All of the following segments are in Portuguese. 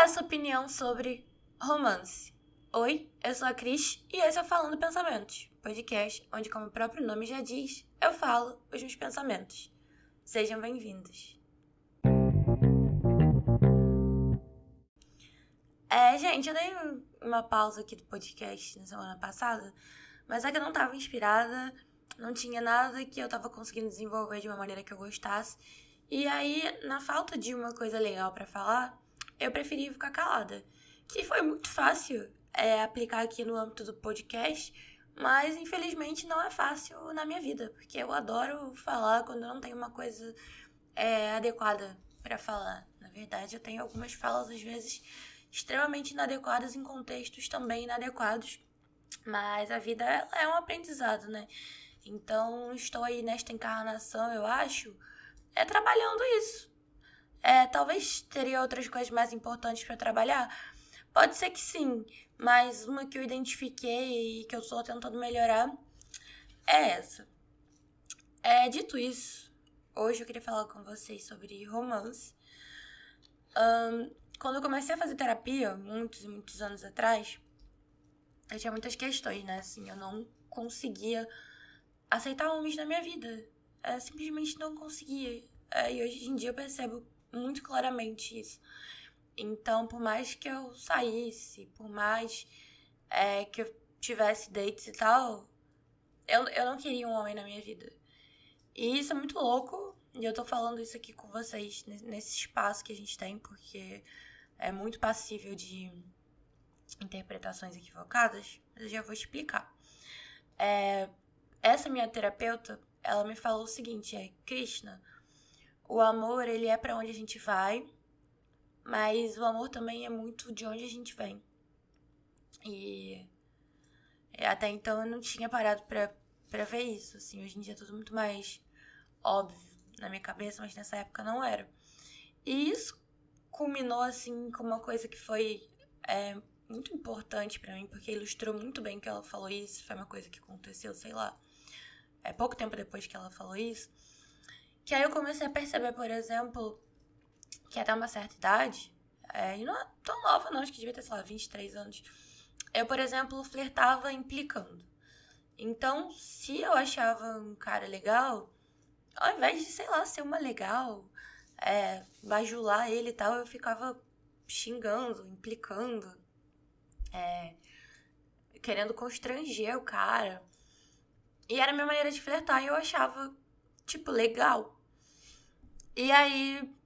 é a sua opinião sobre romance? Oi, eu sou a Cris e esse é o Falando Pensamentos, podcast onde, como o próprio nome já diz, eu falo os meus pensamentos. Sejam bem-vindos. Gente, eu dei uma pausa aqui do podcast na semana passada, mas é que eu não estava inspirada, não tinha nada que eu estava conseguindo desenvolver de uma maneira que eu gostasse. E aí, na falta de uma coisa legal pra falar, eu preferi ficar calada. Que foi muito fácil aplicar aqui no âmbito do podcast, mas infelizmente não é fácil na minha vida, porque eu adoro falar quando eu não tenho uma coisa adequada pra falar. Na verdade, eu tenho algumas falas, às vezes, extremamente inadequadas em contextos também inadequados, mas a vida ela é um aprendizado, né? Então, estou aí nesta encarnação, eu acho, trabalhando isso. Talvez teria outras coisas mais importantes para trabalhar. Pode ser que sim, mas uma que eu identifiquei e que eu estou tentando melhorar é essa. Dito isso, hoje eu queria falar com vocês sobre romance. Quando eu comecei a fazer terapia, muitos e muitos anos atrás, eu tinha muitas questões, né? Assim, eu não conseguia aceitar homens na minha vida. Eu simplesmente não conseguia. E hoje em dia eu percebo muito claramente isso. Então, por mais que eu saísse, por mais que eu tivesse dates e tal, eu não queria um homem na minha vida. E isso é muito louco, e eu tô falando isso aqui com vocês nesse espaço que a gente tem, porque é muito passível de interpretações equivocadas, mas eu já vou explicar. Essa minha terapeuta, ela me falou o seguinte, Krishna, o amor, ele é pra onde a gente vai, mas o amor também é muito de onde a gente vem. E até então eu não tinha parado pra ver isso, assim. Hoje em dia é tudo muito mais óbvio na minha cabeça, mas nessa época não era. E isso culminou, assim, com uma coisa que foi muito importante pra mim, porque ilustrou muito bem que ela falou isso. Foi uma coisa que aconteceu, sei lá, pouco tempo depois que ela falou isso. Que aí eu comecei a perceber, por exemplo, que até uma certa idade, e não é tão nova não, acho que devia ter, sei lá, 23 anos, eu, por exemplo, flertava implicando. Então, se eu achava um cara legal, ao invés de, sei lá, ser uma legal, bajular ele e tal, eu ficava xingando, implicando, querendo constranger o cara. E era a minha maneira de flertar e eu achava, tipo, legal. E aí,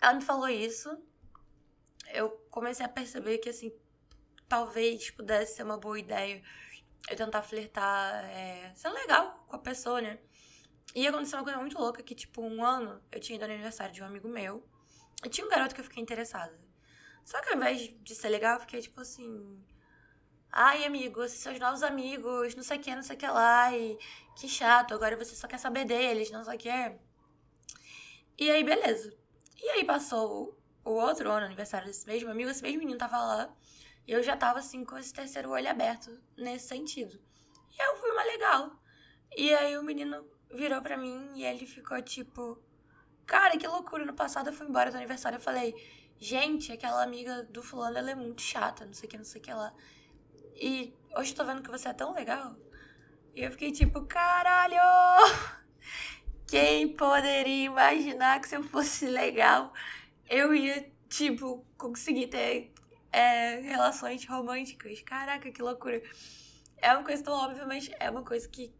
ela me falou isso, eu comecei a perceber que, assim, talvez pudesse ser uma boa ideia eu tentar flertar, sendo legal com a pessoa, né? E aconteceu uma coisa muito louca que, tipo, um ano eu tinha ido no aniversário de um amigo meu e tinha um garoto que eu fiquei interessada. Só que ao invés de ser legal, eu fiquei, tipo assim... Ai, amigo, esses são os novos amigos, não sei o que lá, e que chato, agora você só quer saber deles, não sei o que. E aí, beleza. E aí passou o outro ano, aniversário desse mesmo amigo, esse mesmo menino tava lá, e eu já tava, assim, com esse terceiro olho aberto, nesse sentido. E eu fui uma legal. E aí o menino virou pra mim e ele ficou tipo... Cara, que loucura, no passado eu fui embora do aniversário, eu falei... Gente, aquela amiga do fulano, ela é muito chata, não sei o que lá. E hoje eu tô vendo que você é tão legal. E eu fiquei tipo, caralho! Quem poderia imaginar que se eu fosse legal, eu ia, tipo, conseguir ter relações românticas? Caraca, que loucura. É uma coisa tão óbvia, mas é uma coisa que...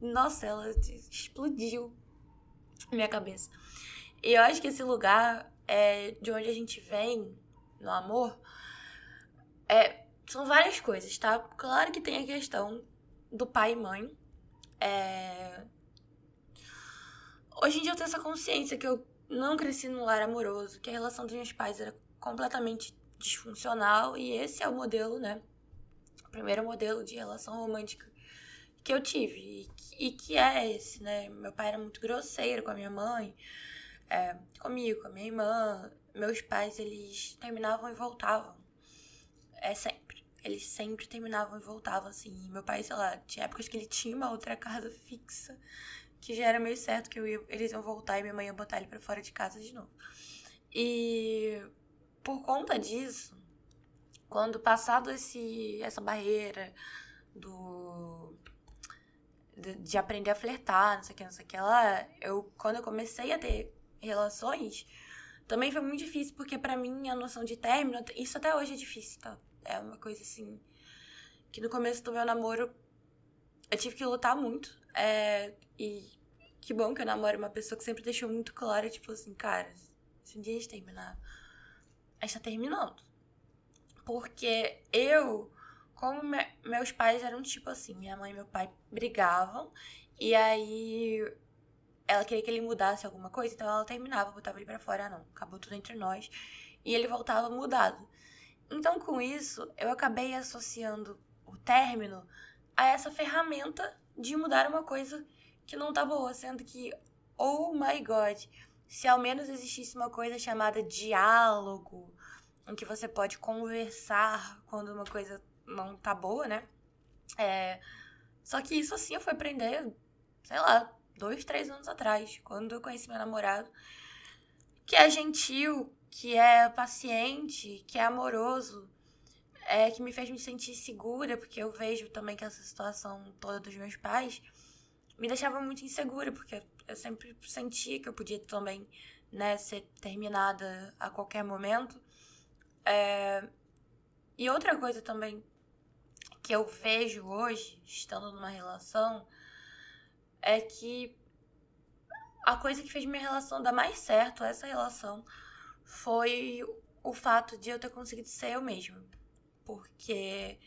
Nossa, ela explodiu na minha cabeça. E eu acho que esse lugar de onde a gente vem, no amor, são várias coisas, tá? Claro que tem a questão do pai e mãe. Hoje em dia eu tenho essa consciência que eu não cresci num lar amoroso, que a relação dos meus pais era completamente disfuncional e esse é o modelo, né? O primeiro modelo de relação romântica que eu tive e que é esse, né? Meu pai era muito grosseiro com a minha mãe, comigo, com a minha irmã. Meus pais, eles terminavam e voltavam. Sempre. Eles sempre terminavam e voltavam, assim. E meu pai, sei lá, tinha épocas que ele tinha uma outra casa fixa, que já era meio certo que eles iam voltar e minha mãe ia botar ele pra fora de casa de novo. E por conta disso, quando passado essa barreira de aprender a flertar, não sei o que lá, quando eu comecei a ter relações, também foi muito difícil, porque pra mim a noção de término, isso até hoje é difícil, tá? É uma coisa assim, que no começo do meu namoro eu tive que lutar muito, e que bom que eu namoro uma pessoa que sempre deixou muito claro, tipo assim, cara, se um dia a gente terminar, a gente tá terminando. Porque como meus pais eram tipo assim, minha mãe e meu pai brigavam, e aí ela queria que ele mudasse alguma coisa, então ela terminava, botava ele pra fora, não, acabou tudo entre nós, e ele voltava mudado. Então, com isso, eu acabei associando o término a essa ferramenta de mudar uma coisa que não tá boa, sendo que, oh my God, se ao menos existisse uma coisa chamada diálogo, em que você pode conversar quando uma coisa não tá boa, né? Só que isso, assim, eu fui aprender, sei lá, 2, 3 anos atrás, quando eu conheci meu namorado, que é gentil, que é paciente, que é amoroso, que me fez me sentir segura, porque eu vejo também que essa situação toda dos meus pais me deixava muito insegura, porque eu sempre sentia que eu podia também, né, ser terminada a qualquer momento. E outra coisa também que eu vejo hoje, estando numa relação, é que a coisa que fez minha relação dar mais certo, essa relação, foi o fato de eu ter conseguido ser eu mesma. Porque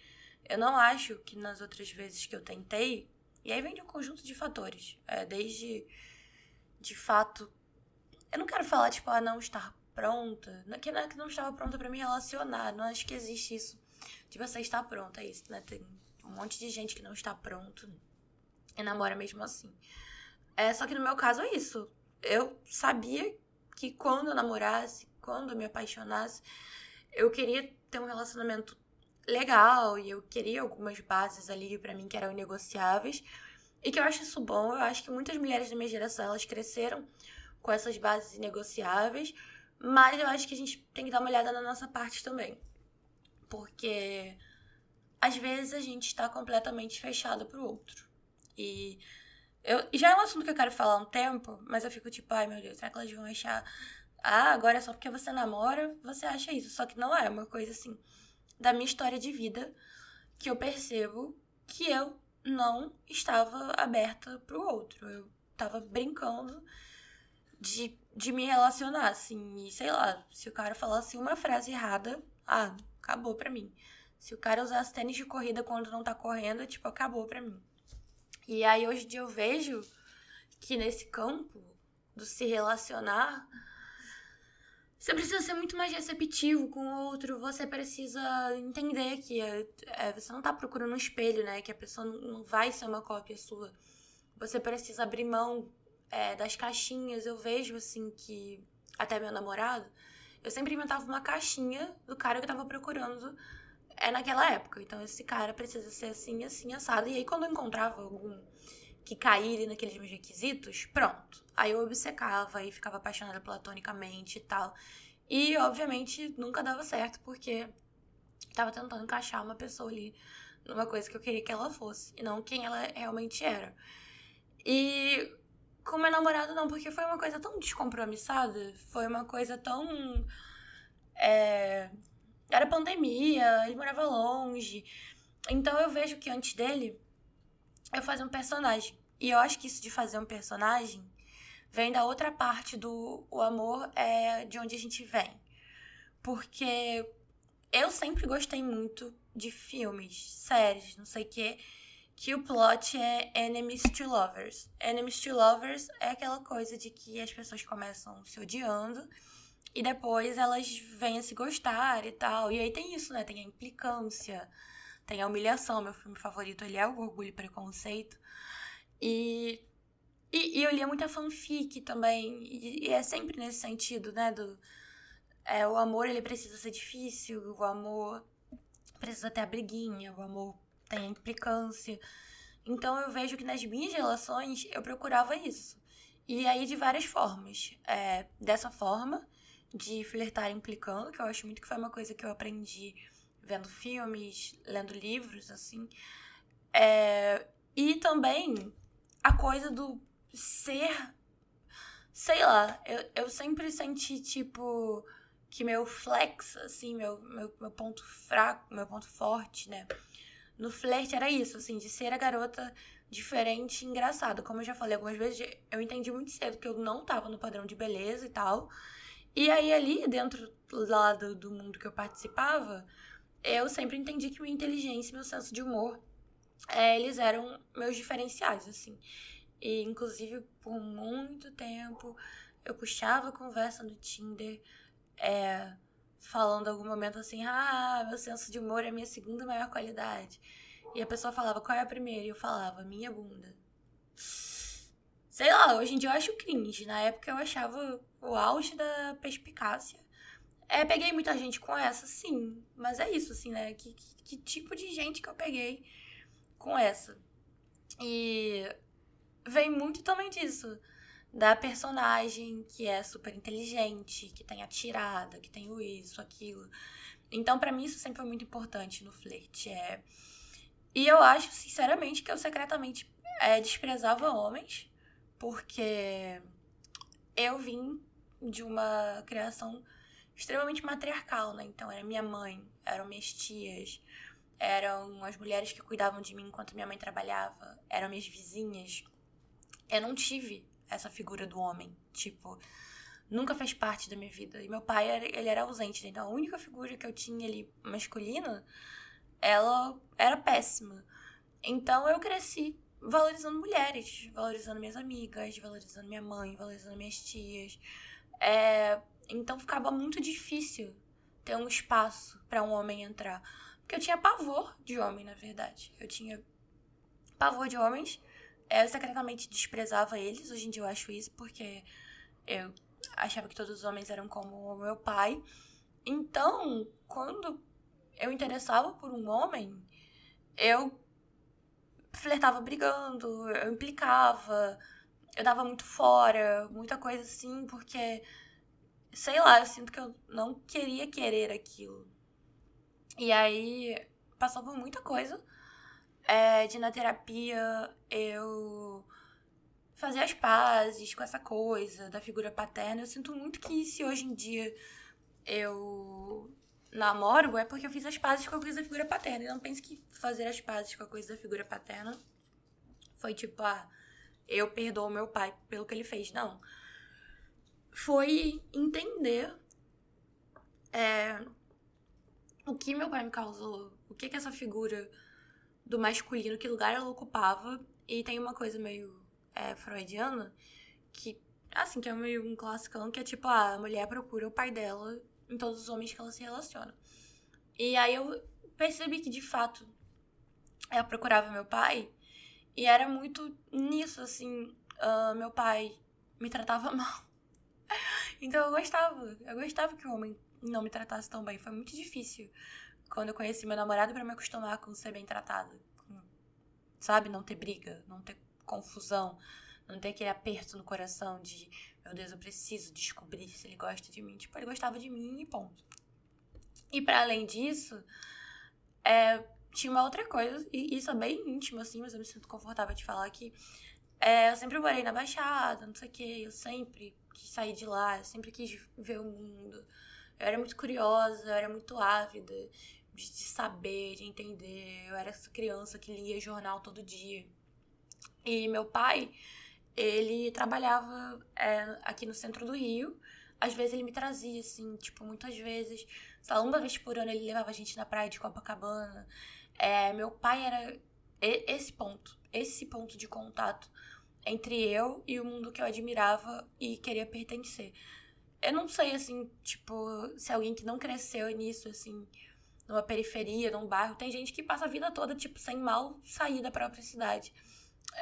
eu não acho que nas outras vezes que eu tentei, e aí vem de um conjunto de fatores, desde, de fato, eu não quero falar, tipo, não estar pronta, não é que não estava pronta pra me relacionar, não acho que existe isso de você estar pronta, é isso, né? Tem um monte de gente que não está pronto e namora mesmo assim. Só que no meu caso é isso. Eu sabia que quando eu namorasse, quando eu me apaixonasse, eu queria ter um relacionamento legal e eu queria algumas bases ali pra mim que eram inegociáveis e que eu acho isso bom. Eu acho que muitas mulheres da minha geração, elas cresceram com essas bases inegociáveis, mas eu acho que a gente tem que dar uma olhada na nossa parte também. Porque às vezes a gente está completamente fechado pro outro. E já é um assunto que eu quero falar há um tempo, mas eu fico tipo, ai meu Deus, será que elas vão achar... agora é só porque você namora, você acha isso. Só que não é uma coisa assim, da minha história de vida, que eu percebo que eu não estava aberta pro outro. Eu tava brincando de me relacionar, assim, e sei lá, se o cara falasse uma frase errada, acabou pra mim. Se o cara usasse tênis de corrida quando não tá correndo, tipo, acabou pra mim. E aí hoje em dia eu vejo que nesse campo do se relacionar, você precisa ser muito mais receptivo com o outro, você precisa entender que você não tá procurando um espelho, né? Que a pessoa não vai ser uma cópia sua. Você precisa abrir mão das caixinhas. Eu vejo, assim, que até meu namorado, eu sempre inventava uma caixinha do cara que eu tava procurando naquela época. Então, esse cara precisa ser assim, assim, assado. E aí, quando eu encontrava algum que caísse naqueles meus requisitos, pronto. Aí eu obcecava e ficava apaixonada platonicamente e tal. E, obviamente, nunca dava certo, porque tava tentando encaixar uma pessoa ali numa coisa que eu queria que ela fosse, e não quem ela realmente era. E com meu namorado não, porque foi uma coisa tão descompromissada, foi uma coisa tão... Era pandemia, ele morava longe. Então eu vejo que antes dele, eu fazia um personagem. E eu acho que isso de fazer um personagem vem da outra parte do o amor de onde a gente vem. Porque eu sempre gostei muito de filmes, séries, não sei o quê, que o plot é enemies to lovers. Enemies to lovers é aquela coisa de que as pessoas começam se odiando e depois elas vêm a se gostar e tal. E aí tem isso, né? Tem a implicância, tem a humilhação. Meu filme favorito, ele é o Orgulho e Preconceito. E eu lia muita fanfic também. E é sempre nesse sentido, né? O amor, ele precisa ser difícil. O amor precisa ter a briguinha. O amor tem a implicância. Então eu vejo que nas minhas relações eu procurava isso. E aí de várias formas. Dessa forma, de flertar implicando, que eu acho muito que foi uma coisa que eu aprendi vendo filmes, lendo livros, assim. E também a coisa do ser... Sei lá, eu sempre senti, tipo, que meu flex, assim, meu ponto fraco, meu ponto forte, né? No flerte era isso, assim, de ser a garota diferente e engraçada. Como eu já falei algumas vezes, eu entendi muito cedo que eu não tava no padrão de beleza e tal. E aí, ali, dentro lá do mundo que eu participava, eu sempre entendi que minha inteligência e meu senso de humor, eles eram meus diferenciais, assim. E, inclusive, por muito tempo, eu puxava a conversa no Tinder, falando em algum momento assim, meu senso de humor é a minha segunda maior qualidade. E a pessoa falava, qual é a primeira? E eu falava, minha bunda. Sei lá, hoje em dia eu acho cringe. Na época eu achava o auge da perspicácia. Peguei muita gente com essa, sim. Mas é isso, assim, né? Que tipo de gente que eu peguei com essa? E vem muito também disso. Da personagem que é super inteligente, que tem a tirada, que tem o isso, aquilo. Então, pra mim, isso sempre foi muito importante no flerte. E eu acho, sinceramente, que eu secretamente desprezava homens, porque eu vim de uma criação extremamente matriarcal, né? Então, era minha mãe, eram minhas tias, eram as mulheres que cuidavam de mim enquanto minha mãe trabalhava, eram minhas vizinhas. Eu não tive essa figura do homem, tipo, nunca fez parte da minha vida. E meu pai, ele era ausente, né? Então a única figura que eu tinha ali masculina, ela era péssima. Então eu cresci valorizando mulheres, valorizando minhas amigas, valorizando minha mãe, valorizando minhas tias. Então ficava muito difícil ter um espaço para um homem entrar. Porque eu tinha pavor de homem, na verdade. Eu tinha pavor de homens. Eu secretamente desprezava eles. Hoje em dia eu acho isso porque eu achava que todos os homens eram como o meu pai. Então, quando eu interessava por um homem, eu flertava brigando, eu implicava, eu dava muito fora, muita coisa assim, porque, sei lá, eu sinto que eu não queria querer aquilo. E aí, passou por muita coisa. De na terapia, eu fazer as pazes com essa coisa da figura paterna. Eu sinto muito que se hoje em dia eu namoro, é porque eu fiz as pazes com a coisa da figura paterna. E não pense que fazer as pazes com a coisa da figura paterna foi tipo, eu perdoo meu pai pelo que ele fez. Não. Foi entender o que meu pai me causou, o que essa figura do masculino, que lugar ela ocupava. E tem uma coisa meio freudiana, que, assim, que é meio um classicão, que é tipo, a mulher procura o pai dela em todos os homens que ela se relaciona. E aí eu percebi que, de fato, eu procurava meu pai, e era muito nisso, assim, meu pai me tratava mal. Então eu gostava que o homem não me tratasse tão bem. Foi muito difícil quando eu conheci meu namorado pra me acostumar com ser bem tratada. Sabe? Não ter briga, não ter confusão, não ter aquele aperto no coração de, meu Deus, eu preciso descobrir se ele gosta de mim. Tipo, ele gostava de mim e ponto. E para além disso, tinha uma outra coisa, e isso é bem íntimo, assim, mas eu me sinto confortável de falar que eu sempre morei na Baixada, não sei o quê, eu sempre quis sair de lá, eu sempre quis ver o mundo. Eu era muito curiosa, eu era muito ávida de saber, de entender. Eu era essa criança que lia jornal todo dia. E meu pai, ele trabalhava aqui no centro do Rio. Às vezes ele me trazia, assim, tipo, muitas vezes. Sei lá, uma vez por ano ele levava a gente na praia de Copacabana. Meu pai era esse ponto de contato entre eu e o mundo que eu admirava e queria pertencer. Eu não sei, assim, tipo, se alguém que não cresceu nisso, assim, numa periferia, num bairro, tem gente que passa a vida toda, tipo, sem mal sair da própria cidade.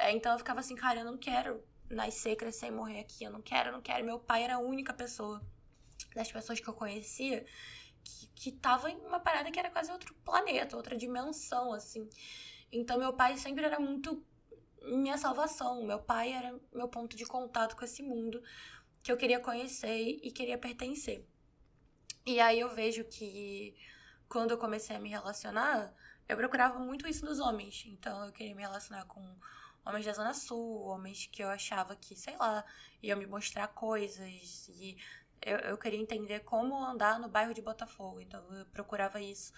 Então eu ficava assim, cara, eu não quero nascer, crescer e morrer aqui, eu não quero, eu não quero. Meu pai era a única pessoa das pessoas que eu conhecia que tava em uma parada que era quase outro planeta, outra dimensão, assim. Então meu pai sempre era muito minha salvação. Meu pai era meu ponto de contato com esse mundo que eu queria conhecer e queria pertencer. E aí eu vejo que quando eu comecei a me relacionar, eu procurava muito isso nos homens. Então eu queria me relacionar com homens da Zona Sul, homens que eu achava que, sei lá, iam me mostrar coisas. E eu queria entender como andar no bairro de Botafogo. Então eu procurava isso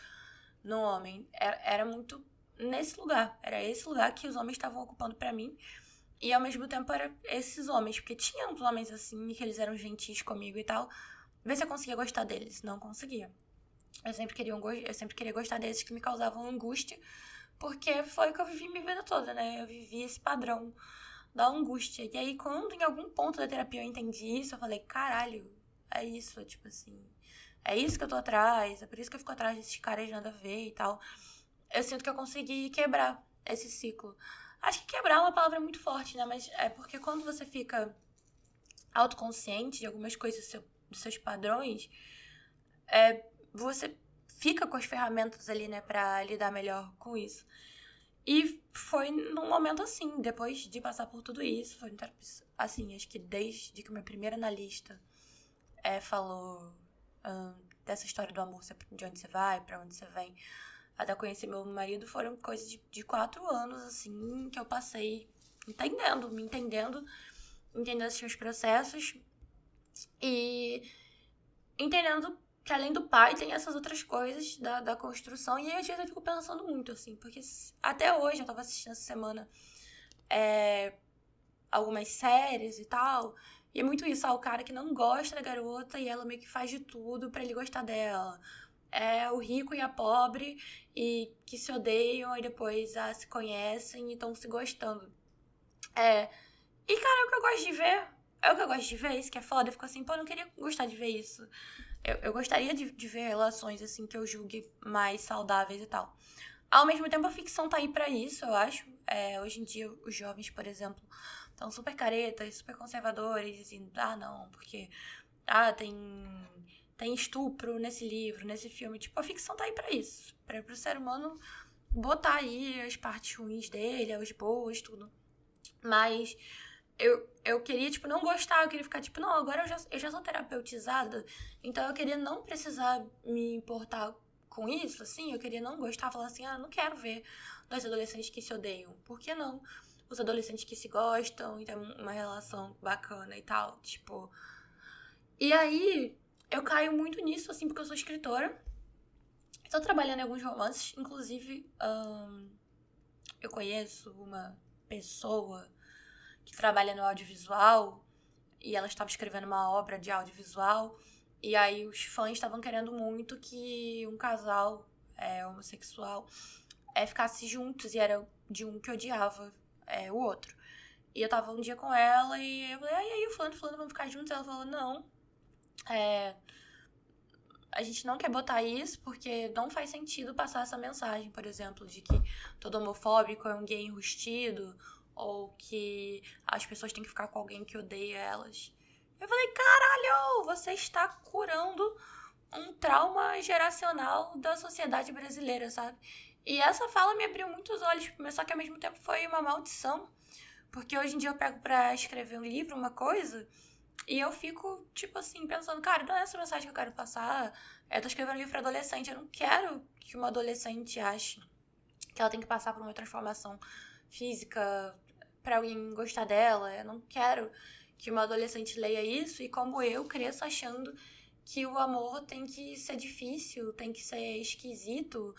no homem. Era muito nesse lugar. Era esse lugar que os homens estavam ocupando pra mim. E ao mesmo tempo era esses homens, porque tinha uns homens assim, que eles eram gentis comigo e tal. Ver se eu conseguia gostar deles. Não conseguia. Eu sempre queria gostar desses que me causavam angústia, porque foi o que eu vivi minha vida toda, né? Eu vivi esse padrão da angústia. E aí, quando em algum ponto da terapia eu entendi isso, eu falei, caralho, é isso, tipo assim. É isso que eu tô atrás, é por isso que eu fico atrás desses caras de nada a ver e tal. Eu sinto que eu consegui quebrar esse ciclo. Acho que quebrar é uma palavra muito forte, né? Mas é porque quando você fica autoconsciente de algumas coisas dos seus padrões, você fica com as ferramentas ali, né, pra lidar melhor com isso. E foi num momento assim, depois de passar por tudo isso, foi assim, acho que desde que o meu primeiro analista falou dessa história do amor, de onde você vai, pra onde você vem, até conhecer meu marido, foram coisas de 4 anos, assim, que eu passei me entendendo esses meus processos e entendendo que além do pai tem essas outras coisas da construção. E aí às vezes eu fico pensando muito, assim, porque até hoje eu tava assistindo essa semana algumas séries e tal. E é muito isso, o cara que não gosta da garota e ela meio que faz de tudo pra ele gostar dela. É o rico e a pobre e que se odeiam e depois se conhecem e estão se gostando. E, cara, é o que eu gosto de ver. É o que eu gosto de ver, isso que é foda. Eu fico assim, pô, eu não queria gostar de ver isso. Eu gostaria de ver relações, assim, que eu julgue mais saudáveis e tal. Ao mesmo tempo, a ficção tá aí pra isso, eu acho. Hoje em dia, os jovens, por exemplo, estão super caretas, super conservadores, assim, não, porque, tem estupro nesse livro, nesse filme. Tipo, a ficção tá aí pra isso. Pro ser humano botar aí as partes ruins dele, as boas, tudo. Mas eu queria, tipo, não gostar, eu queria ficar, tipo, não, agora eu já sou terapeutizada, então eu queria não precisar me importar com isso, assim, eu queria não gostar, falar assim, não quero ver dois adolescentes que se odeiam. Por que não? Os adolescentes que se gostam e tem uma relação bacana e tal, tipo. E aí, eu caio muito nisso, assim, porque eu sou escritora. Estou trabalhando em alguns romances, inclusive, eu conheço uma pessoa que trabalha no audiovisual e ela estava escrevendo uma obra de audiovisual e aí os fãs estavam querendo muito que um casal homossexual ficasse juntos e era de um que odiava o outro. E eu tava um dia com ela e eu falei, e aí, o fulano, vamos ficar juntos? Ela falou, não, a gente não quer botar isso porque não faz sentido passar essa mensagem, por exemplo, de que todo homofóbico é um gay enrustido ou que as pessoas têm que ficar com alguém que odeia elas. Eu falei, caralho, você está curando um trauma geracional da sociedade brasileira, sabe? E essa fala me abriu muitos olhos, mas só que ao mesmo tempo foi uma maldição. Porque hoje em dia eu pego pra escrever um livro, uma coisa, e eu fico, tipo assim, pensando, cara, não é essa mensagem que eu quero passar. Eu tô escrevendo um livro pra adolescente, eu não quero que uma adolescente ache que ela tem que passar por uma transformação física pra alguém gostar dela. Eu não quero que uma adolescente leia isso e como eu cresço achando que o amor tem que ser difícil, tem que ser esquisito,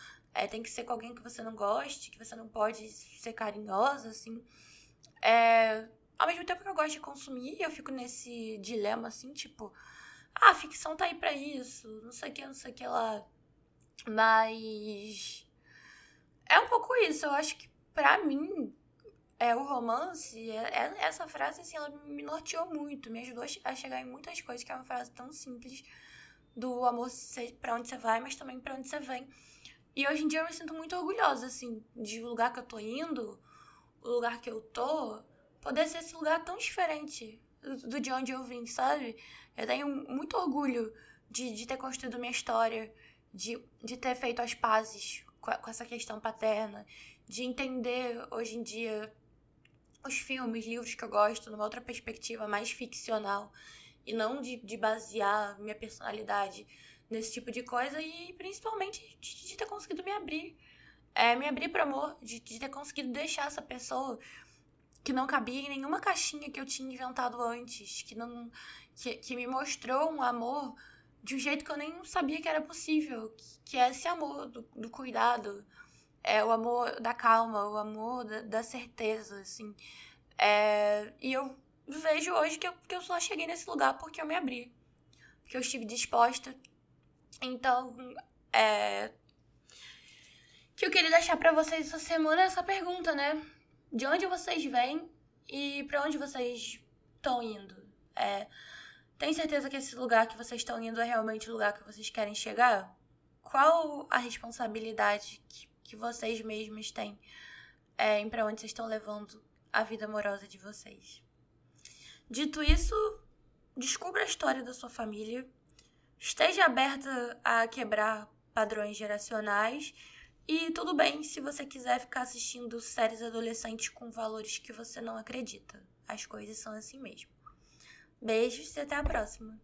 tem que ser com alguém que você não goste, que você não pode ser carinhosa, assim. Ao mesmo tempo que eu gosto de consumir, eu fico nesse dilema, assim, tipo, a ficção tá aí pra isso, não sei o que lá. Mas é um pouco isso, eu acho que pra mim, o romance, essa frase, assim, ela me norteou muito, me ajudou a chegar em muitas coisas, que é uma frase tão simples do amor ser pra onde você vai, mas também pra onde você vem. E hoje em dia eu me sinto muito orgulhosa, assim, de o lugar que eu tô indo, o lugar que eu tô, poder ser esse lugar tão diferente do de onde eu vim, sabe? Eu tenho muito orgulho de ter construído minha história, de ter feito as pazes com essa questão paterna, de entender hoje em dia os filmes, livros que eu gosto numa outra perspectiva mais ficcional e não de basear minha personalidade nesse tipo de coisa e principalmente de ter conseguido me abrir. Me abrir pro amor, de ter conseguido deixar essa pessoa que não cabia em nenhuma caixinha que eu tinha inventado antes, que me mostrou um amor de um jeito que eu nem sabia que era possível, que é esse amor do cuidado, o amor da calma, o amor da certeza, assim. E eu vejo hoje que eu só cheguei nesse lugar porque eu me abri, porque eu estive disposta. Então, que eu queria deixar pra vocês essa semana é essa pergunta, né? De onde vocês vêm e pra onde vocês estão indo? Tem certeza que esse lugar que vocês estão indo é realmente o lugar que vocês querem chegar? Qual a responsabilidade que vocês mesmos têm em pra onde vocês estão levando a vida amorosa de vocês? Dito isso, descubra a história da sua família, esteja aberta a quebrar padrões geracionais e tudo bem se você quiser ficar assistindo séries adolescentes com valores que você não acredita. As coisas são assim mesmo. Beijos e até a próxima.